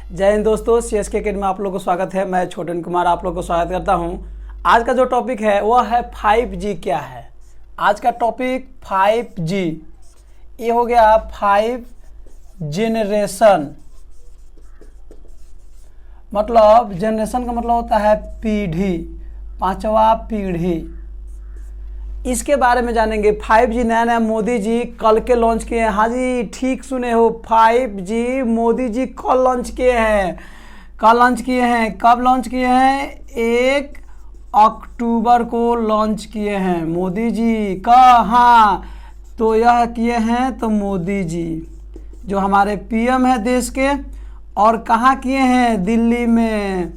जय हिंद दोस्तों, CSK academy में आप लोगों को स्वागत है। मैं छोटन कुमार आप लोगों को स्वागत करता हूं। आज का जो टॉपिक है वह है 5G क्या है। आज का टॉपिक 5G, ये हो गया 5 जेनरेशन। मतलब जनरेशन का मतलब होता है पीढ़ी, पांचवा पीढ़ी। इसके बारे में जानेंगे। 5G नया मोदी जी कल के लॉन्च किए हैं। हाँ जी, ठीक सुने हो, 5G मोदी जी कल लॉन्च किए हैं। कल लॉन्च किए हैं। कब लॉन्च किए हैं? 1 अक्टूबर को लॉन्च किए हैं मोदी जी का। हाँ, तो यह किए हैं तो मोदी जी जो हमारे PM है देश के, और कहाँ किए हैं? दिल्ली में।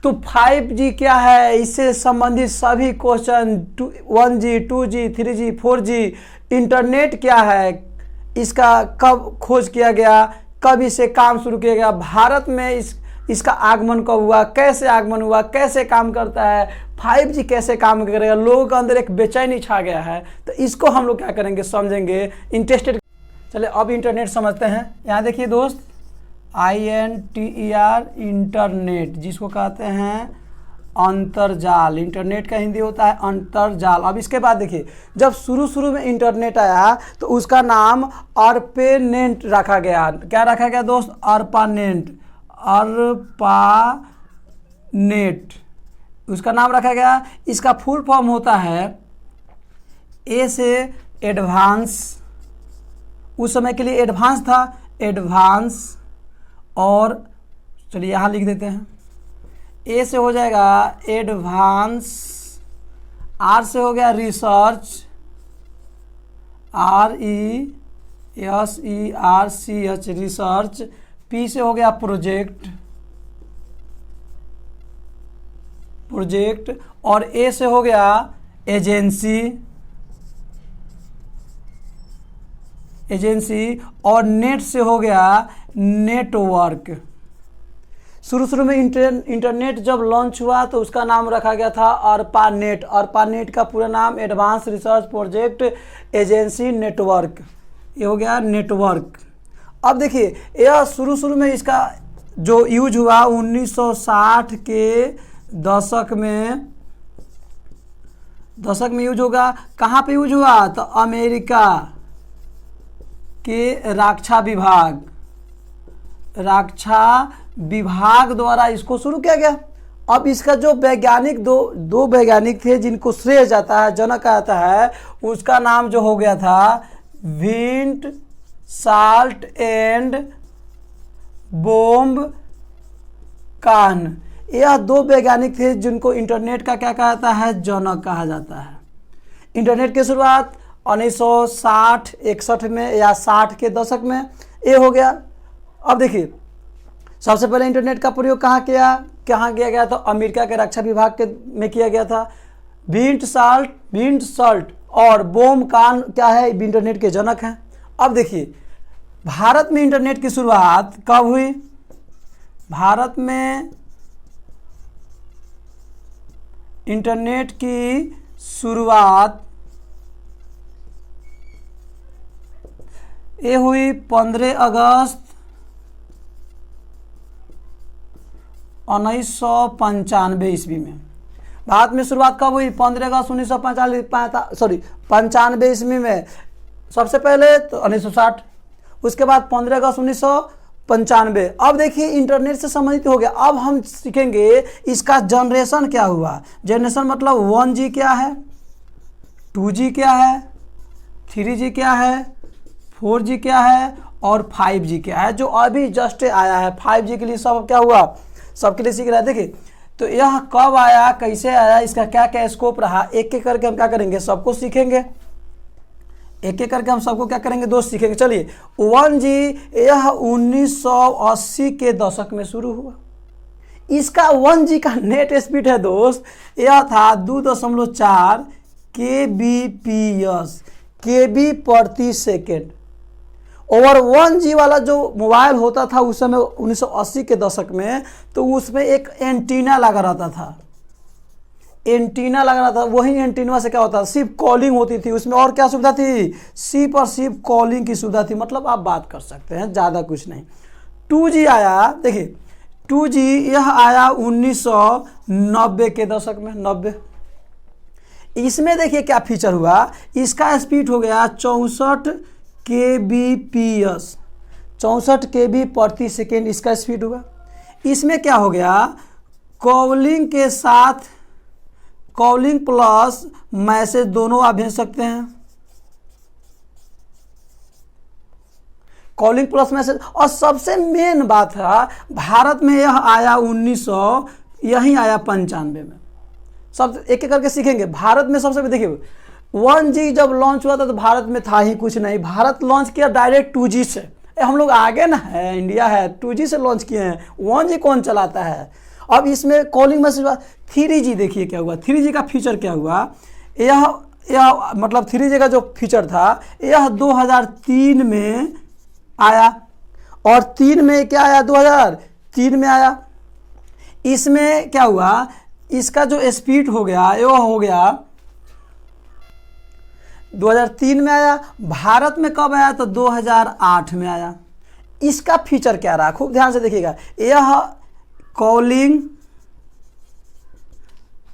तो 5G क्या है, इससे संबंधित सभी question, 1G, 2G, 3G, 4G, internet क्या है, इसका कब खोज किया गया, कब इसे काम शुरू किया गया, भारत में इसका आगमन कब हुआ, कैसे आगमन हुआ, कैसे काम करता है, 5G कैसे काम करेगा, लोगों के अंदर एक बेचैनी छा गया है। तो इसको हम लोग क्या करेंगे, समझेंगे, इंटरेस्टेड। चलिए अब इंटरनेट समझते हैं। यहाँ देखिए दोस्त, INTER, इंटरनेट, जिसको कहते हैं अंतरजाल। इंटरनेट का हिंदी होता है अंतरजाल। अब इसके बाद देखिए, जब शुरू में इंटरनेट आया तो उसका नाम ARPANET रखा गया। क्या रखा गया दोस्त? ARPANET, ARPANET उसका नाम रखा गया। इसका फुल फॉर्म होता है, ए से एडवांस, उस समय के लिए एडवांस था, एडवांस। और चलिए यहाँ लिख देते हैं, ए से हो जाएगा एडवांस, आर से हो गया रिसर्च, RESERCH रिसर्च, पी से हो गया प्रोजेक्ट, और ए से हो गया एजेंसी, और नेट से हो गया नेटवर्क। शुरू में इंटरनेट जब लॉन्च हुआ तो उसका नाम रखा गया था ARPANET। ARPANET का पूरा नाम advance research project agency network, ये हो गया नेटवर्क। अब देखिए, यह शुरू में इसका जो यूज हुआ 1960 के दशक में यूज होगा। कहाँ पे यूज हुआ? तो अमेरिका के रक्षा विभाग द्वारा इसको शुरू किया गया। अब इसका जो वैज्ञानिक, दो वैज्ञानिक थे जिनको श्रेय जाता है, जनक आता है, उसका नाम जो हो गया था विंट साल्ट एंड बोम्ब कान। यह दो वैज्ञानिक थे जिनको इंटरनेट का क्या कहता है? जनक कहा जाता है। इंटरनेट की शुरुआत 1960-61 में या 60 के दशक में ये हो गया। अब देखिए, सबसे पहले इंटरनेट का प्रयोग कहाँ किया गया? तो अमेरिका के रक्षा विभाग में किया गया था। विंट साल्ट और बोम कान क्या है? इंटरनेट के जनक हैं। अब देखिए, भारत में इंटरनेट की शुरुआत कब हुई? भारत में इंटरनेट की शुरुआत ये हुई 15 अगस्त 1995 ईस्वी में। भारत में शुरुआत कब हुई? 15 अगस्त 1995 ईस्वी में। सबसे पहले तो 1960, उसके बाद 15 अगस्त 1995। अब देखिए, इंटरनेट से संबंधित हो गया। अब हम सीखेंगे इसका जनरेशन क्या हुआ। जनरेशन मतलब 1G क्या है, 2G क्या है, 3G क्या है, 4G क्या है, और 5G क्या है, जो अभी जस्ट आया है। 5G के लिए सब क्या हुआ, सबके लिए सीख रहा है। देखिए, तो यह कब आया, कैसे आया, इसका क्या क्या स्कोप रहा, एक करके हम क्या करेंगे, सबको सीखेंगे। एक करके हम सबको क्या करेंगे दोस्त, सीखेंगे। चलिए, 1G यह 1980 के दशक में शुरू हुआ। इसका 1G का नेट स्पीड है दोस्त, यह था 2.4 kbps, KB प्रति सेकेंड। ओवर 1G वाला जो मोबाइल होता था उस समय 1980 के दशक में, तो उसमें एक एंटीना लगा रहता था। वही एंटीना से क्या होता था, सिर्फ कॉलिंग होती थी उसमें। और क्या सुविधा थी? सिर्फ और सिर्फ कॉलिंग की सुविधा थी, मतलब आप बात कर सकते हैं, ज़्यादा कुछ नहीं। 2G आया, देखिए 2G यह आया 1990 के दशक में, 90। इसमें देखिए क्या फीचर हुआ, इसका स्पीड हो गया 64 kbps, 64 kb प्रति सेकेंड इसका स्पीड हुआ। इसमें क्या हो गया, कॉलिंग के साथ कॉलिंग प्लस मैसेज दोनों आप भेज सकते हैं, कॉलिंग प्लस मैसेज। और सबसे मेन बात है, भारत में यह आया 1900, यही आया 95 में। सब एक एक करके सीखेंगे। भारत में सबसे देखिए 1G जब लॉन्च हुआ था तो भारत में था ही कुछ नहीं, भारत लॉन्च किया डायरेक्ट 2G से। हम लोग आगे ना है, इंडिया है, 2G से लॉन्च किए हैं, 1G कौन चलाता है। अब इसमें कॉलिंग मैसेज 3G, देखिए क्या हुआ, 3G का फीचर क्या हुआ, यह मतलब 3G का जो फीचर था यह 2003 में आया, और 3 में क्या आया, 2003 में आया। इसमें क्या हुआ, इसका जो स्पीड हो गया वो हो गया 2003 में आया। भारत में कब आया, तो 2008 में आया। इसका फीचर क्या रहा, खूब ध्यान से देखिएगा, यह कॉलिंग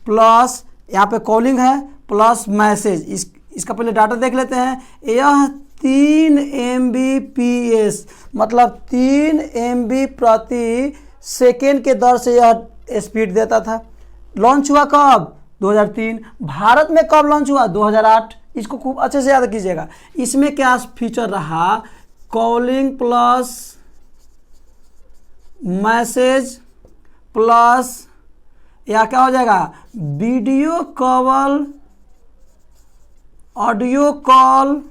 प्लस, यहाँ पे कॉलिंग है प्लस मैसेज, इसका पहले डाटा देख लेते हैं। यह 3 Mbps मतलब 3 MB प्रति सेकेंड के दर से यह स्पीड देता था। लॉन्च हुआ कब, 2003। भारत में कब लॉन्च हुआ, 2008। इसको खूब अच्छे से याद कीजिएगा। इसमें क्या फीचर रहा, कॉलिंग प्लस मैसेज प्लस या क्या हो जाएगा, video call, audio call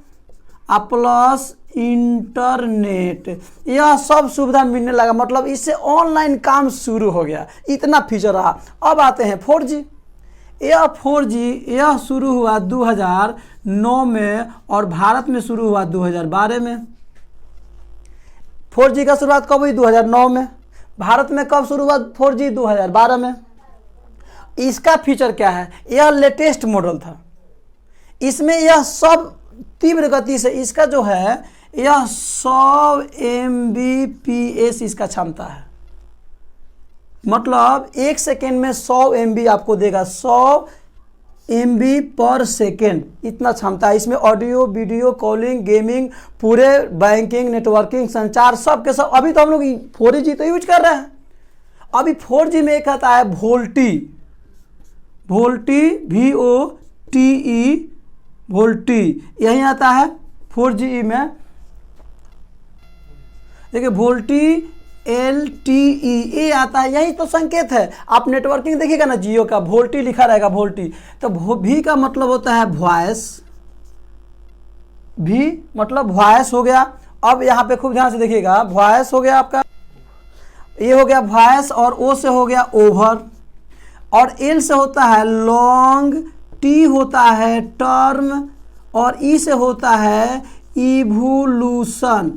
plus internet, यह सब सुविधा मिलने लगा। मतलब इससे ऑनलाइन काम शुरू हो गया, इतना फीचर रहा। अब आते हैं 4G। यह 4G यह शुरू हुआ 2009 में और भारत में शुरू हुआ 2012 में। 4G का शुरुआत कब हुई, 2009 में। भारत में कब शुरू हुआ 4G, 2012 में। इसका फीचर क्या है, यह लेटेस्ट मॉडल था। इसमें यह सब तीव्र गति से, इसका जो है यह 100 Mbps इसका क्षमता है। मतलब 1 सेकेंड में 100 MB आपको देगा, 100 MB पर सेकेंड, इतना क्षमता है। इसमें ऑडियो, वीडियो कॉलिंग, गेमिंग, पूरे बैंकिंग, नेटवर्किंग, संचार, सब के सब। अभी तो हम लोग 4G तो यूज कर रहे हैं। अभी 4G में एक आता है वोल्टी, VOLTE, वोल्टी, यही आता है 4G में। देखिए वोल्टी LTE ये आता है, यही तो संकेत है। आप नेटवर्किंग देखिएगा ना, जियो का वोल्टी लिखा रहेगा, वोल्टी। तो भी का मतलब होता है वॉइस, भी मतलब वॉइस हो गया। अब यहाँ पे खूब ध्यान से देखिएगा, वॉइस हो गया आपका, ये हो गया वॉइस, और ओ से हो गया ओवर, और एल से होता है लॉन्ग, टी होता है टर्म, और ई से होता है इवोल्यूशन,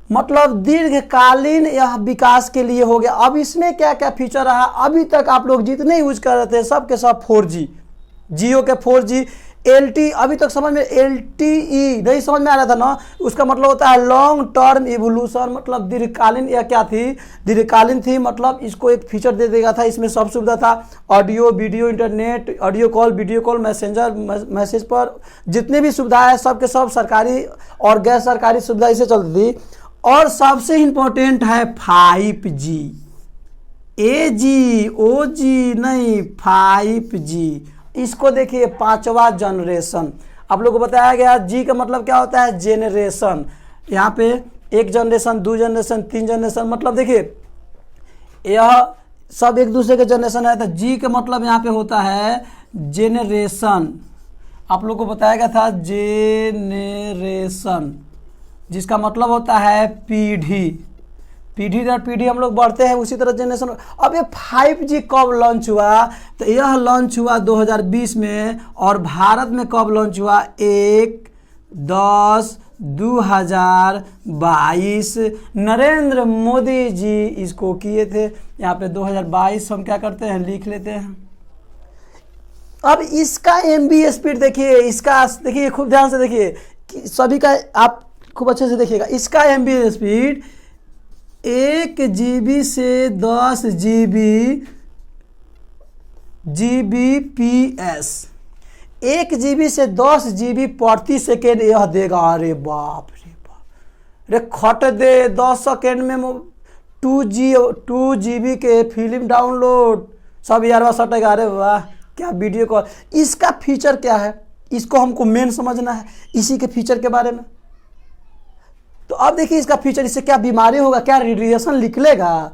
मतलब दीर्घकालीन यह विकास के लिए हो गया। अब इसमें क्या क्या फीचर रहा, अभी तक आप लोग जितने यूज कर रहे थे सब के सब 4G, जियो के 4G, LTE अभी तक समझ में, LTE नहीं समझ में आ रहा था ना, उसका मतलब होता है लॉन्ग टर्म इवोल्यूशन, मतलब दीर्घकालीन। या क्या थी, दीर्घकालीन थी, मतलब इसको एक फीचर दे देगा था। इसमें सब सुविधा था, audio, video, internet, audio call, video call, messenger, message पर जितने भी सुविधा है सब के सब सरकारी और गैर सरकारी सुविधा इसे चलती थी। और सबसे इंपॉर्टेंट है 5G, AG OG नहीं, 5G। इसको देखिए 5वां जनरेशन आप लोगों को बताया गया। जी का मतलब क्या होता है, जेनरेशन। यहाँ पे 1 जनरेशन, 2 जनरेशन, 3 जनरेशन, मतलब देखिए यह सब एक दूसरे के जनरेशन है। तो जी का मतलब यहाँ पे होता है जेनरेशन, आप लोगों को बताया गया था जेनरेशन, जिसका मतलब होता है पीढ़ी। पीढ़ी दर पीढ़ी हम लोग बढ़ते हैं, उसी तरह जनरेशन। अब ये 5G कब लॉन्च हुआ, तो यह लॉन्च हुआ 2020 में, और भारत में कब लॉन्च हुआ, 1/10/2022। नरेंद्र मोदी जी इसको किए थे। यहाँ पे 2022 हम क्या करते हैं, लिख लेते हैं। अब इसका MB स्पीड देखिए, इसका देखिए खूब ध्यान से देखिए, सभी का आप खूब अच्छे से देखिएगा। इसका MB स्पीड 1 GB से 10 GBps, 1 GB से 10 GB प्रति सेकेंड यह देगा। अरे बाप रे बाप, अरे खट दे 10 सेकेंड में 2 GB के फिल्म डाउनलोड सब यार सटेगा। अरे वाह क्या वीडियो कॉल। इसका फीचर क्या है, इसको हमको मेन समझना है, इसी के फीचर के बारे में। तो अब देखिए इसका फीचर, इससे क्या बीमारी होगा, क्या रेडिएशन निकलेगा,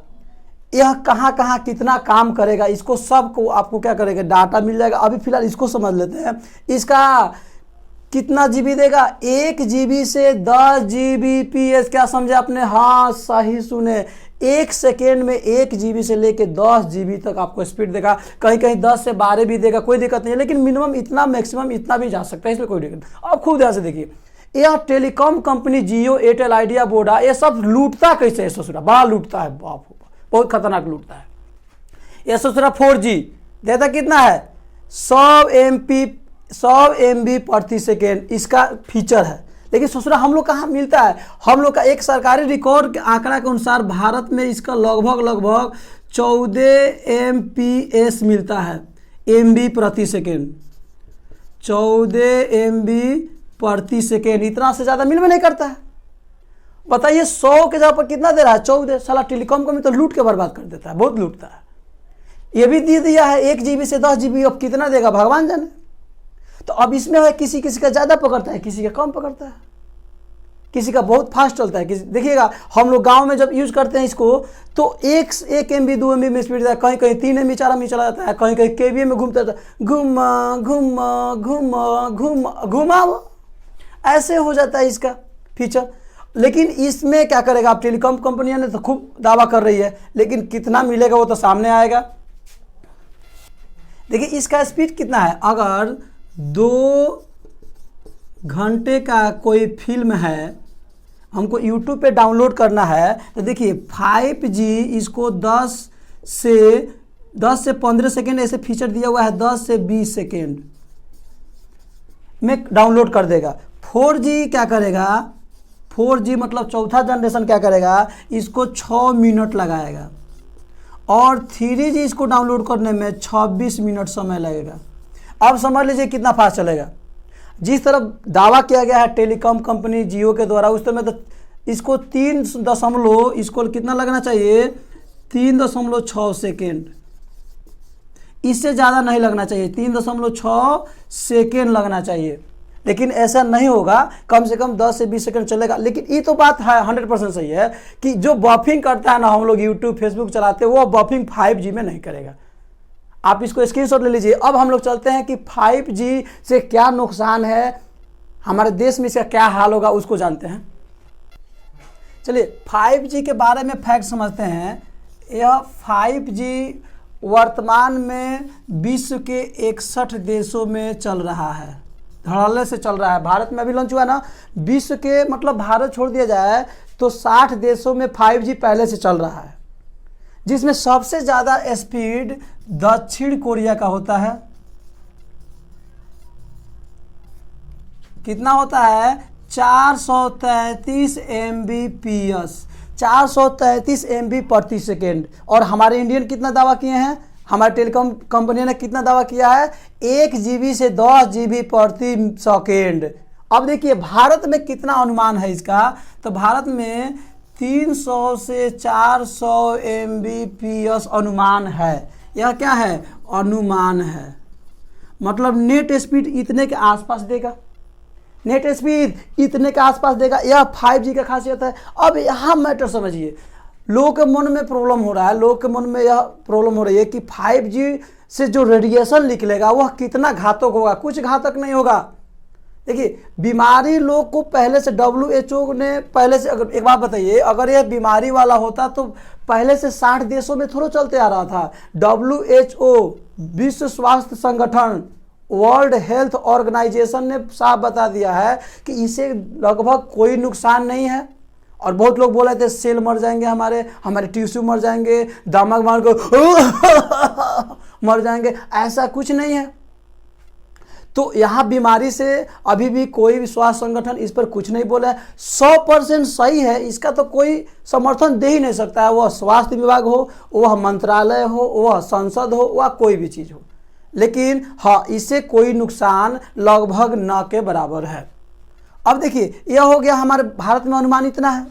यह कहाँ कहाँ कितना काम करेगा, इसको सबको आपको क्या करेगा डाटा मिल जाएगा। अभी फिलहाल इसको समझ लेते हैं। इसका कितना जीबी देगा, 1 GB से 10 GBps। क्या समझे आपने, हाँ सही सुने, 1 सेकेंड में 1 GB से लेके 10 GB तक आपको स्पीड देगा। कहीं कहीं 10 से 12 भी देगा, कोई दिक्कत नहीं है, लेकिन मिनिमम इतना, मैक्सिमम इतना भी जा सकता है, इसलिए कोई दिक्कत नहीं। अब खूब ध्यान से देखिए, यह टेलीकॉम कंपनी जियो, एयरटेल, आइडिया, वोडा, ये सब लूटता कैसे है ससुरा, बड़ा लूटता है, बाप बहुत खतरनाक लूटता है। यह ससुरा 4G देता कितना है, 100 MB प्रति सेकेंड इसका फीचर है। लेकिन ससुरा हम लोग कहाँ मिलता है, हम लोग का एक सरकारी रिकॉर्ड के आंकड़ा के अनुसार भारत में इसका लगभग 14 MPS मिलता है, MB प्रति सेकेंड, 14 MB प्रति सेकेंड। इतना से ज़्यादा मिल में नहीं करता है। बताइए 100 के जगह पर कितना दे रहा है, 14। साला टेलीकॉम कंपनी तो लूट के बर्बाद कर देता है, बहुत लूटता है। ये भी दे दिया है 1 GB से 10 GB, अब कितना देगा भगवान जाने। तो अब इसमें है किसी किसी का ज़्यादा पकड़ता है, किसी का कम पकड़ता है, किसी का बहुत फास्ट चलता है। देखिएगा हम लोग गांव में जब यूज करते हैं इसको तो 1 MB 2 MB में स्पीड देता है, कहीं कहीं 3 MB 4 MB चला जाता है, कहीं कहीं KBA में घूमता रहता है, घुमा घुमा घुमा घुमा घुमा, ऐसे हो जाता है इसका फीचर। लेकिन इसमें क्या करेगा, आप टेलीकॉम कंपनियां ने तो खूब दावा कर रही है, लेकिन कितना मिलेगा वो तो सामने आएगा। देखिए इसका स्पीड कितना है, अगर 2 घंटे का कोई फिल्म है, हमको YouTube पे डाउनलोड करना है, तो देखिए 5G इसको 10 से 15 सेकेंड ऐसे फीचर दिया हुआ है, 10 से 20 सेकेंड में डाउनलोड कर देगा। 4G क्या करेगा, 4G मतलब चौथा जनरेशन क्या करेगा, इसको 6 मिनट लगाएगा, और 3G इसको डाउनलोड करने में 26 मिनट समय लगेगा। अब समझ लीजिए कितना फास्ट चलेगा। जिस तरफ दावा किया गया है टेलीकॉम कंपनी जियो के द्वारा, उस तरह में तो इसको 3 इसको कितना लगना चाहिए, 3.6 सेकेंड, इससे ज़्यादा नहीं लगना चाहिए, 3.6 सेकेंड लगना चाहिए। लेकिन ऐसा नहीं होगा, कम से कम 10 से 20 सेकंड चलेगा। लेकिन ये तो बात है 100% सही है कि जो बफिंग करता है ना, हम लोग यूट्यूब फेसबुक चलाते हैं, वो बफिंग 5G में नहीं करेगा। आप इसको स्क्रीनशॉट ले लीजिए। अब हम लोग चलते हैं कि 5G से क्या नुकसान है, हमारे देश में इसका क्या हाल होगा, उसको जानते हैं। चलिए 5G के बारे में फैक्ट समझते हैं। यह 5G वर्तमान में विश्व के 61 देशों में चल रहा है, धड़ल्ले से चल रहा है। भारत में अभी लॉन्च हुआ ना, विश्व के मतलब भारत छोड़ दिया जाए तो 60 देशों में 5G पहले से चल रहा है, जिसमें सबसे ज़्यादा स्पीड दक्षिण कोरिया का होता है। कितना होता है, 433 Mbps, 433 MB प्रति सेकेंड। और हमारे इंडियन कितना दावा किए हैं, हमारे टेलीकॉम कंपनी ने कितना दावा किया है, 1 GB से 10 GB प्रति सेकेंड। अब देखिए भारत में कितना अनुमान है इसका, तो भारत में 300 से 400 Mbps अनुमान है। यह क्या है, अनुमान है, मतलब नेट स्पीड इतने के आसपास देगा, नेट स्पीड इतने के आसपास देगा। यह 5G का खासियत है। अब यहाँ मैटर समझिए, लोगों के मन में प्रॉब्लम हो रहा है, लोगों के मन में यह प्रॉब्लम हो रही है कि 5G से जो रेडिएशन निकलेगा वह कितना घातक होगा। कुछ घातक नहीं होगा। देखिए बीमारी लोग को पहले से WHO ने पहले से, अगर एक बात बताइए, अगर यह बीमारी वाला होता तो पहले से 60 देशों में थोड़ा चलते आ रहा था। WHO विश्व स्वास्थ्य संगठन, वर्ल्ड हेल्थ ऑर्गेनाइजेशन ने साफ बता दिया है कि इसे लगभग कोई नुकसान नहीं है। और बहुत लोग बोल रहे थे सेल मर जाएंगे, हमारे टिश्यू मर जाएंगे, दिमाग मार को मर जाएंगे, ऐसा कुछ नहीं है। तो यहाँ बीमारी से अभी भी कोई भी स्वास्थ्य संगठन इस पर कुछ नहीं बोला है। 100% सही है, इसका तो कोई समर्थन दे ही नहीं सकता है, वह स्वास्थ्य विभाग हो, वह मंत्रालय हो, वह संसद हो, वह कोई भी चीज़ हो। लेकिन हाँ, इससे कोई नुकसान लगभग न के बराबर है। अब देखिए, यह हो गया हमारे भारत में अनुमान इतना है।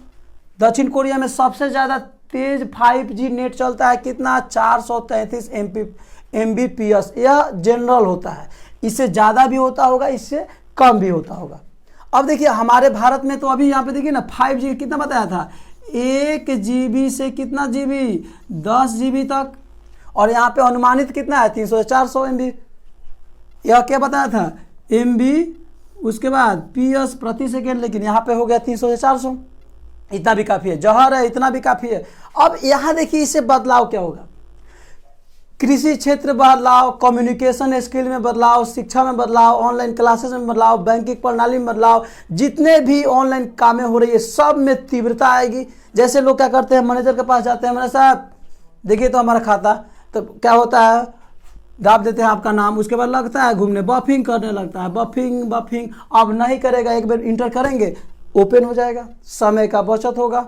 दक्षिण कोरिया में सबसे ज़्यादा तेज 5G नेट चलता है, कितना? 433 Mbps। यह जनरल होता है, इससे ज़्यादा भी होता होगा, इससे कम भी होता होगा। अब देखिए हमारे भारत में तो अभी यहाँ पे देखिए ना 5G कितना बताया था, 1 GB से कितना GB, 10 GB तक। और यहाँ पे अनुमानित कितना है, 300 से 400 MB। यह क्या बताया था, MB, उसके बाद PS प्रति सेकेंड, लेकिन यहाँ पे हो गया 300 से 400। इतना भी काफ़ी है, जहर है, इतना भी काफ़ी है। अब यहाँ देखिए इससे बदलाव क्या होगा, कृषि क्षेत्र बदलाव, कम्युनिकेशन स्किल में बदलाव, शिक्षा में बदलाव, ऑनलाइन क्लासेस में बदलाव, बैंकिंग प्रणाली में बदलाव, जितने भी ऑनलाइन कामें हो रही है सब में तीव्रता आएगी। जैसे लोग क्या करते हैं, मैनेजर के पास जाते हैं, मैनेजर साहब देखिए तो हमारा खाता, तो क्या होता है, दाब देते हैं आपका नाम, उसके बाद लगता है घूमने, बफिंग करने लगता है, बफिंग। अब नहीं करेगा, एक बार इंटर करेंगे ओपन हो जाएगा, समय का बचत होगा,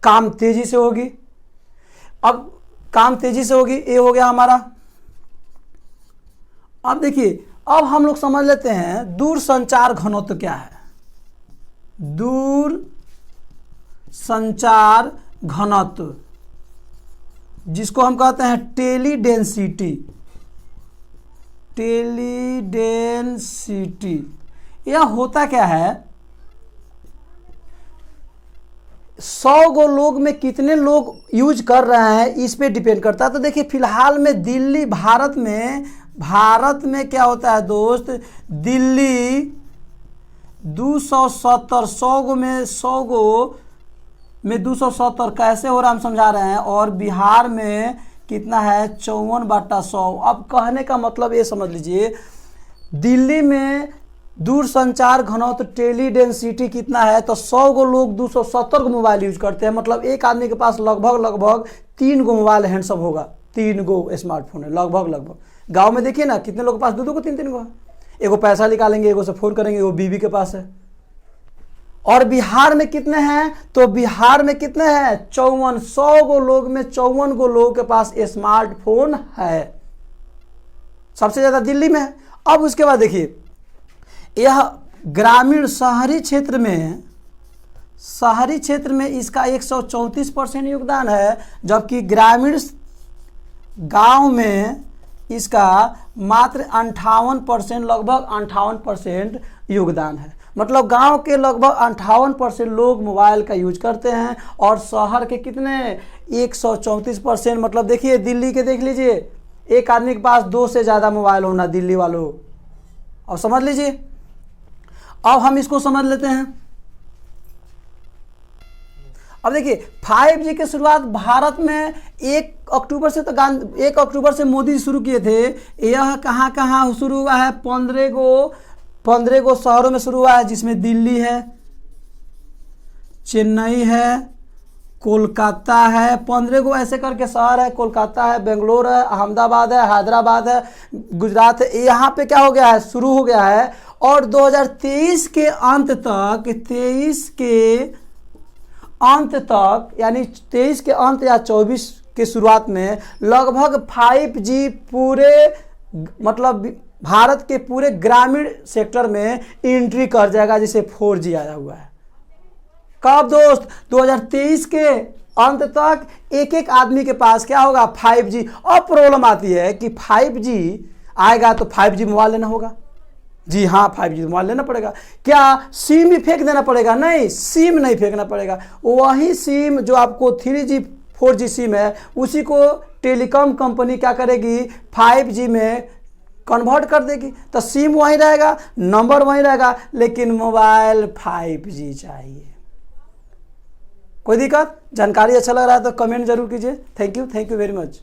काम तेजी से होगी। अब काम तेजी से होगी, ये हो गया हमारा। अब देखिए, अब हम लोग समझ लेते हैं दूर संचार घनत्व क्या है। दूर संचार घनत्व, जिसको हम कहते हैं टेलीडेंसिटी। यह होता क्या है, 100 गो लोग में कितने लोग यूज कर रहे हैं इस पे डिपेंड करता है। तो देखिए फिलहाल में दिल्ली, भारत में क्या होता है दोस्त, दिल्ली 270, 100 गो में 270 कैसे हो रहा हम समझा रहे हैं। और बिहार में कितना है, 54/100। अब कहने का मतलब ये समझ लीजिए, दिल्ली में दूर संचार घनत्व टेलीडेंसिटी कितना है, तो 100 गो लोग 270 गो मोबाइल यूज करते हैं। मतलब एक आदमी के पास लगभग 3 गो मोबाइल हैंडसम होगा, 3 गो स्मार्टफोन है लगभग। गांव में देखिए ना कितने लोग के पास 2 को 3 गो है। एगो पैसा निकालेंगे, एगो से फोन करेंगे, वो बीवी के पास है। और बिहार में कितने हैं, तो बिहार में कितने हैं, 54। 100 गो लोग में 54 गो लोगों के पास स्मार्टफोन है, सबसे ज्यादा दिल्ली में है। अब उसके बाद देखिए, यह ग्रामीण शहरी क्षेत्र में इसका 134% योगदान है, जबकि ग्रामीण गांव में इसका मात्र 58%, लगभग 58% योगदान है। मतलब गांव के लगभग 58% लोग मोबाइल का यूज करते हैं, और शहर के कितने, 134%। मतलब देखिए दिल्ली के देख लीजिए, एक आदमी के पास 2 से ज़्यादा मोबाइल होना, दिल्ली वालों। अब समझ लीजिए, अब हम इसको समझ लेते हैं। अब देखिए 5G की शुरुआत भारत में 1 अक्टूबर से, तो 1 अक्टूबर से मोदी शुरू किए थे। यह कहाँ शुरू हुआ है, 15 गो शहरों में शुरू हुआ है, जिसमें दिल्ली है, चेन्नई है, कोलकाता है। 15 गो ऐसे करके शहर है, कोलकाता है, बेंगलोर है, अहमदाबाद है, हैदराबाद है, गुजरात है। यहाँ पे क्या हो गया है, शुरू हो गया है। और 2023 के अंत तक, 23 के अंत तक, यानी 23 के अंत या 24 के शुरुआत में लगभग 5G पूरे, मतलब भारत के पूरे ग्रामीण सेक्टर में एंट्री कर जाएगा, जिसे 4G आया हुआ है। कब दोस्त, 2023 के अंत तक एक आदमी के पास क्या होगा, 5G। अब प्रॉब्लम आती है कि 5G आएगा तो 5G मोबाइल लेना होगा। जी हाँ, 5G मोबाइल लेना पड़ेगा। क्या सिम भी फेंक देना पड़ेगा? नहीं, सिम नहीं फेंकना पड़ेगा। वही सिम जो आपको 3G 4G सिम है, उसी को टेलीकॉम कंपनी क्या करेगी, 5G में कन्वर्ट कर देगी। तो सिम वहीं रहेगा, नंबर वहीं रहेगा, लेकिन मोबाइल 5G चाहिए। कोई दिक्कत? जानकारी अच्छा लग रहा है तो कमेंट जरूर कीजिए। Thank you very much.